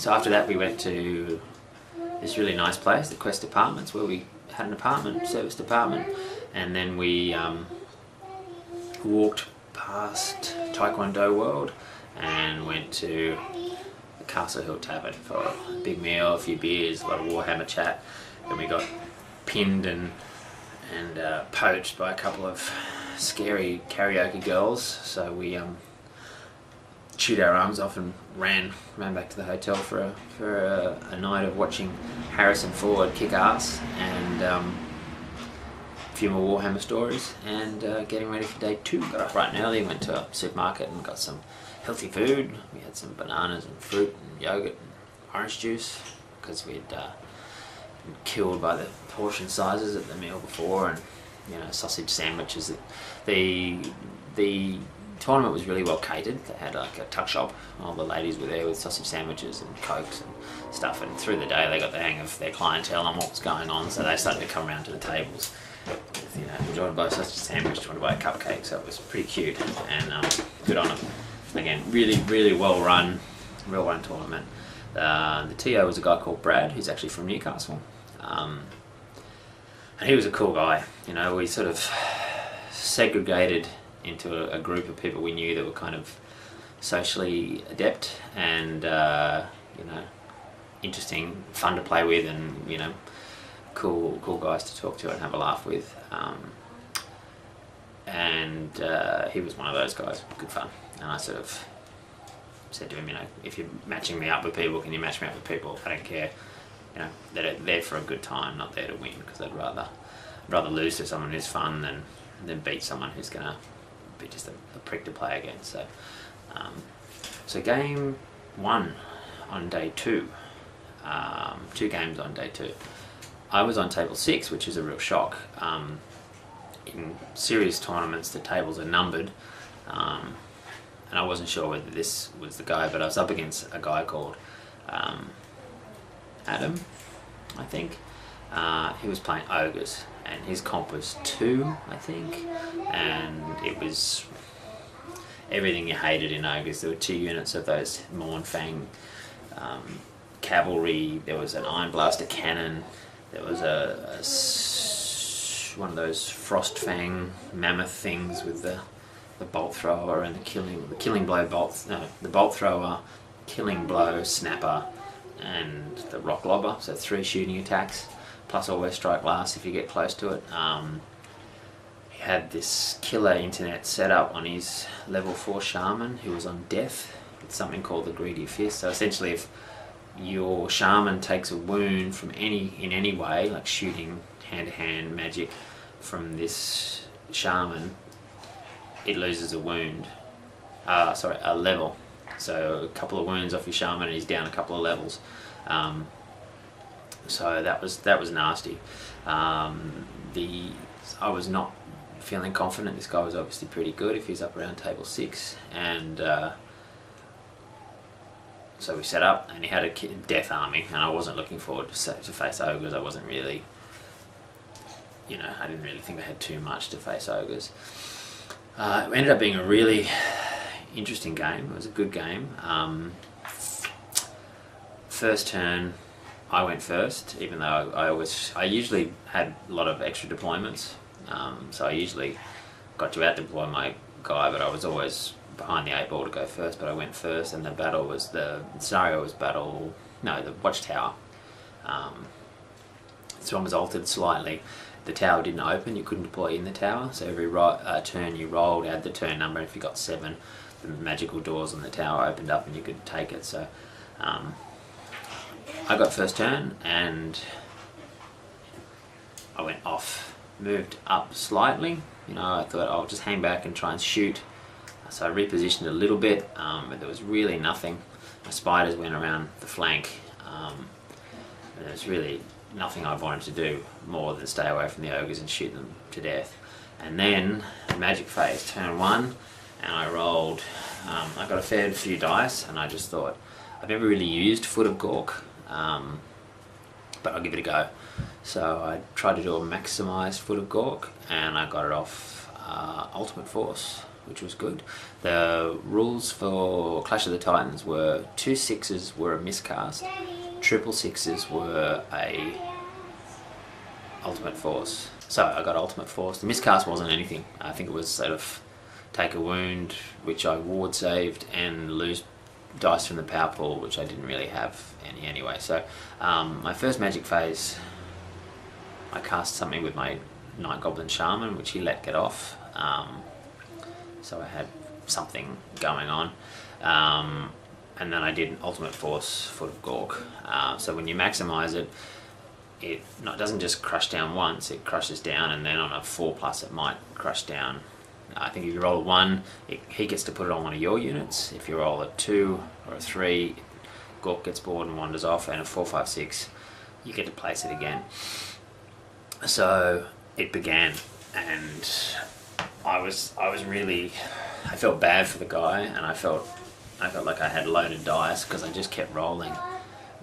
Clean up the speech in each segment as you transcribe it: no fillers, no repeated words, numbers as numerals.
So after that we went to this really nice place, the Quest Apartments, where we had an apartment, serviced apartment, and then we walked past Taekwondo World and went to the Castle Hill Tavern for a big meal, a few beers, a lot of Warhammer chat. Then we got pinned and poached by a couple of scary karaoke girls, so we chewed our arms off and ran back to the hotel for a night of watching Harrison Ford kick ass and a few more Warhammer stories, and getting ready for day 2. Got up bright and early, went to a supermarket and got some healthy food. We had some bananas and fruit and yogurt and orange juice because we'd been killed by the portion sizes at the meal before, and sausage sandwiches. The tournament was really well catered. They had like a tuck shop. All the ladies were there with sausage sandwiches and cokes and stuff, and through the day they got the hang of their clientele and what was going on, so they started to come around to the tables. Do you want to buy a sausage sandwich? Do you want to buy a cupcake? So it was pretty cute, and good on them. Again, really well run tournament. The TO was a guy called Brad, who's actually from Newcastle, and he was a cool guy. We sort of segregated into a group of people we knew that were kind of socially adept and interesting, fun to play with, and cool guys to talk to and have a laugh with. He was one of those guys, good fun. And I sort of said to him, if you're matching me up with people, can you match me up with people? I don't care. They're there for a good time, not there to win, because I'd rather lose to someone who's fun than beat someone who's gonna be just a prick to play against. So game 1 on day 2, 2 games on day 2. I was on table 6, which is a real shock. In serious tournaments, the tables are numbered, and I wasn't sure whether this was the guy, but I was up against a guy called Adam, I think. He was playing ogres, and his comp was 2, I think, and it was everything you hated in ogres. There were 2 units of those Mornfang cavalry. There was an Iron Blaster cannon. There was one of those Frostfang mammoth things with the bolt thrower and the killing blow bolts. No, the bolt thrower, killing blow, snapper, and the rock lobber. So 3 shooting attacks, plus always strike last if you get close to it. He had this killer internet setup on his level 4 shaman who was on death with something called the greedy fist. So essentially, if your shaman takes a wound from in any way, like shooting, hand-to-hand magic from this shaman, it loses a wound. A level. So a couple of wounds off your shaman and he's down a couple of levels. So that was nasty. I was not feeling confident. This guy was obviously pretty good if he's up around table 6, and so we set up, and he had a death army, and I wasn't looking forward to face ogres. I wasn't really, I didn't really think I had too much to face ogres. It ended up being a really interesting game. It was a good game. First turn, I went first, even though I usually had a lot of extra deployments. So I usually got to out-deploy my guy, but I was always behind the 8 ball to go first, but I went first, and the scenario was the watchtower. This one was altered slightly. The tower didn't open, you couldn't deploy in the tower, so every turn you rolled, add the turn number. If you got 7, the magical doors on the tower opened up and you could take it. So I got first turn, and I went off, moved up slightly. I thought I'll just hang back and try and shoot. So I repositioned a little bit, but there was really nothing. My spiders went around the flank, and there was really nothing I wanted to do more than stay away from the ogres and shoot them to death. And then magic phase, turn 1, and I rolled. I got a fair few dice, and I just thought, I've never really used Foot of Gork, but I'll give it a go. So I tried to do a maximised Foot of Gork, and I got it off Ultimate Force, which was good. The rules for Clash of the Titans were 2 6s were a miscast, triple 6s were a ultimate force. So I got ultimate force. The miscast wasn't anything. I think it was sort of take a wound, which I ward saved, and lose dice from the power pool, which I didn't really have any anyway. So my first magic phase, I cast something with my Night Goblin Shaman, which he let get off. So I had something going on. And then I did an ultimate force Foot of Gork. So when you maximize it, it doesn't just crush down once, it crushes down, and then on a 4+ it might crush down. I think if you roll a 1, he gets to put it on one of your units. If you roll a 2 or a 3, Gork gets bored and wanders off, and a 4, 5, 6, you get to place it again. So it began, and I felt bad for the guy, and I felt like I had loaded dice because I just kept rolling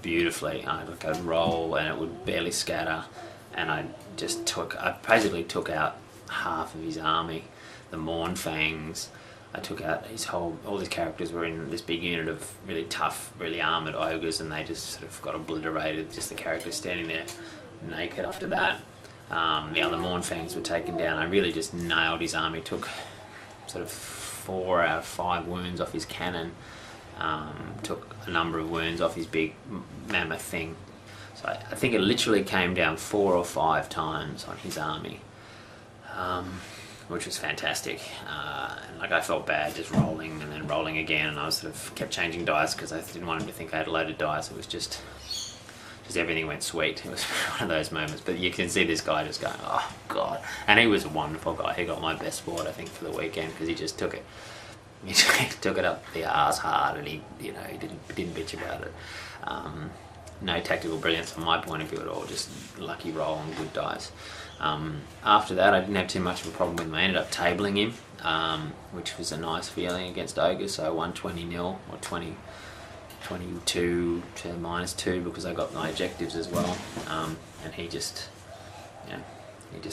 beautifully. I'd roll and it would barely scatter, and I basically took out half of his army. The Mournfangs, I took out all his characters were in this big unit of really tough, really armoured ogres, and they just sort of got obliterated, just the characters standing there naked after that. The other Mournfangs were taken down. I really just nailed his army, took sort of 4 out of 5 wounds off his cannon, took a number of wounds off his big mammoth thing. So I think it literally came down 4 or 5 times on his army, which was fantastic. And I felt bad just rolling and then rolling again, and I sort of kept changing dice because I didn't want him to think I had loaded dice. It was just everything went sweet. It was one of those moments. But you can see this guy just going, oh god. And he was a wonderful guy. He got my best board, I think, for the weekend, because he just took it. He took it up the arse hard, and he didn't bitch about it. No tactical brilliance from my point of view at all. Just lucky roll and good dice. After that, I didn't have too much of a problem with him. I ended up tabling him, which was a nice feeling against ogres. So I won 20-0 or 22 to -2 because I got my objectives as well, and he just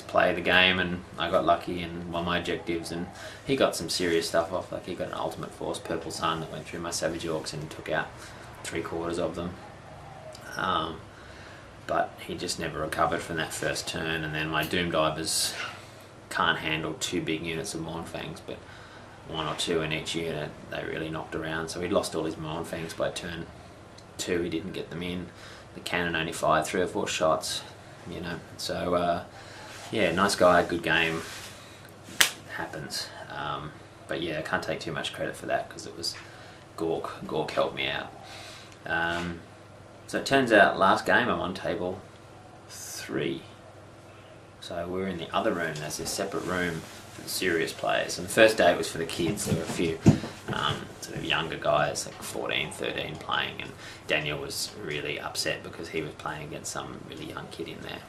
played the game, and I got lucky and won my objectives, and he got some serious stuff off. Like he got an ultimate force Purple Sun that went through my Savage Orcs and took out 3/4 of them, but he just never recovered from that first turn. And then my Doom Divers can't handle 2 big units of Mournfangs, but 1 or 2 in each unit, they really knocked around. So he'd lost all his Mournfangs by turn 2, he didn't get them in. The cannon only fired 3 or 4 shots, So yeah, nice guy, good game, happens. But yeah, I can't take too much credit for that because it was Gork. Gork helped me out. So it turns out last game I'm on table 3. So we're in the other room. There's this separate room for the serious players. And the first day it was for the kids. There were a few sort of younger guys, like 14, 13 playing, and Daniel was really upset because he was playing against some really young kid in there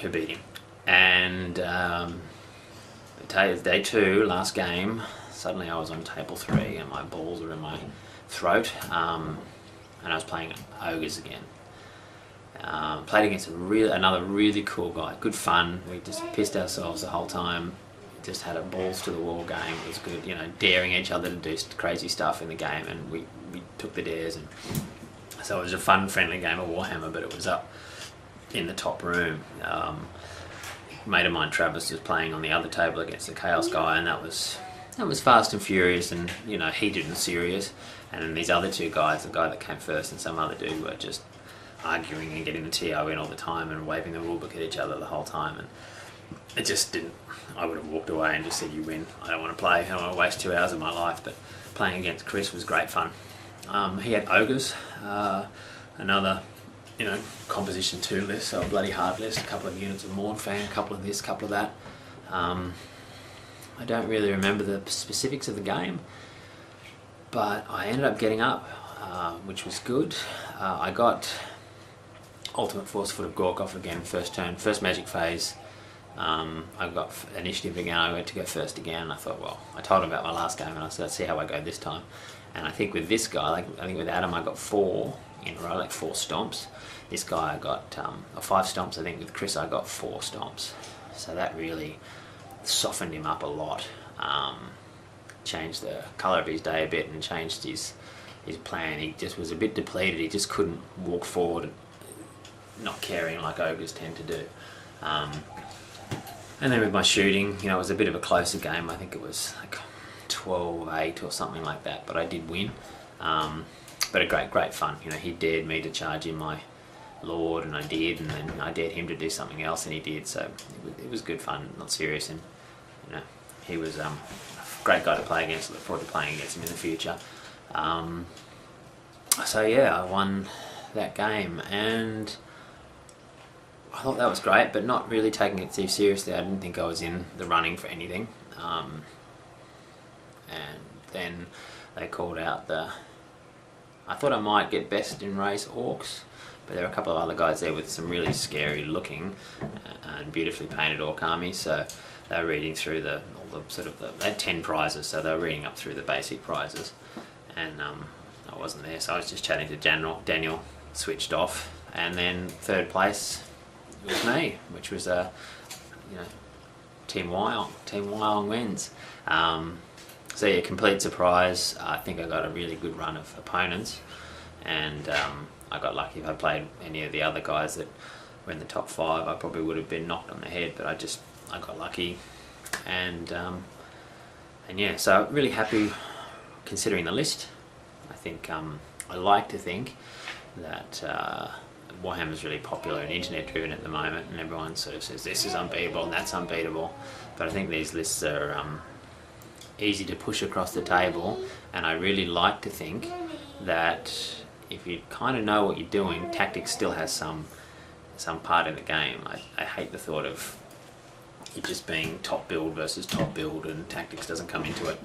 who beat him. And day 2, last game, suddenly I was on table 3 and my balls were in my throat, and I was playing ogres again. Played against another really cool guy. Good fun. We just pissed ourselves the whole time. Just had a balls to the wall game. It was good, daring each other to do crazy stuff in the game, and we took the dares. And so it was a fun, friendly game of Warhammer, but it was up in the top room. A mate of mine, Travis, was playing on the other table against the Chaos guy, and that was fast and furious, and heated and serious. And then these other 2 guys, the guy that came first and some other dude, were just arguing and getting the TO in all the time and waving the rulebook at each other the whole time, and it just didn't. I would have walked away and just said, you win, I don't want to play, I don't want to waste 2 hours of my life. But playing against Chris was great fun. He had ogres, another composition 2 list, so a bloody hard list, a couple of units of Mournfang, a couple of this, a couple of that. I don't really remember the specifics of the game, but I ended up getting up, which was good. I got Ultimate Force Foot of Gork off again first turn, first magic phase. I got initiative again. I went to go first again, and I thought, well, I told him about my last game, and I said, let's see how I go this time. And I think with this guy, I think with Adam, I got 4 in a row, like 4 stomps. This guy I got 5 stomps. I think with Chris I got 4 stomps. So that really softened him up a lot. changed the colour of his day a bit and changed his plan. He just was a bit depleted. He just couldn't walk forward, not caring like ogres tend to do. And then with my shooting, you know, it was a bit of a closer game. I think it was like 12-8 or something like that, but I did win. But a great fun. You know, he dared me to charge in my Lord, and I did, and then I dared him to do something else, and he did. So it was good fun, not serious, and you know, he was a great guy to play against. Look forward to playing against him in the future. So yeah, I won that game, and I thought that was great, but not really taking it too seriously. I didn't think I was in the running for anything. And then they called out I thought I might get best in race orcs, but there were a couple of other guys there with some really scary looking and beautifully painted orc armies, so they were reading through they had 10 prizes, so they were reading up through the basic prizes, and I wasn't there, so I was just chatting to Daniel, switched off, and then third place was me, which was Team Wyong wins. So yeah, complete surprise. I think I got a really good run of opponents, and I got lucky. If I played any of the other guys that were in the top 5, I probably would have been knocked on the head, but I got lucky, and yeah, so really happy considering the list. I think I like to think that Warhammer's really popular and internet driven at the moment, and everyone sort of says this is unbeatable and that's unbeatable, but I think these lists are easy to push across the table, and I really like to think that if you kind of know what you're doing, tactics still has some part in the game. I hate the thought of it just being top build versus top build and tactics doesn't come into it.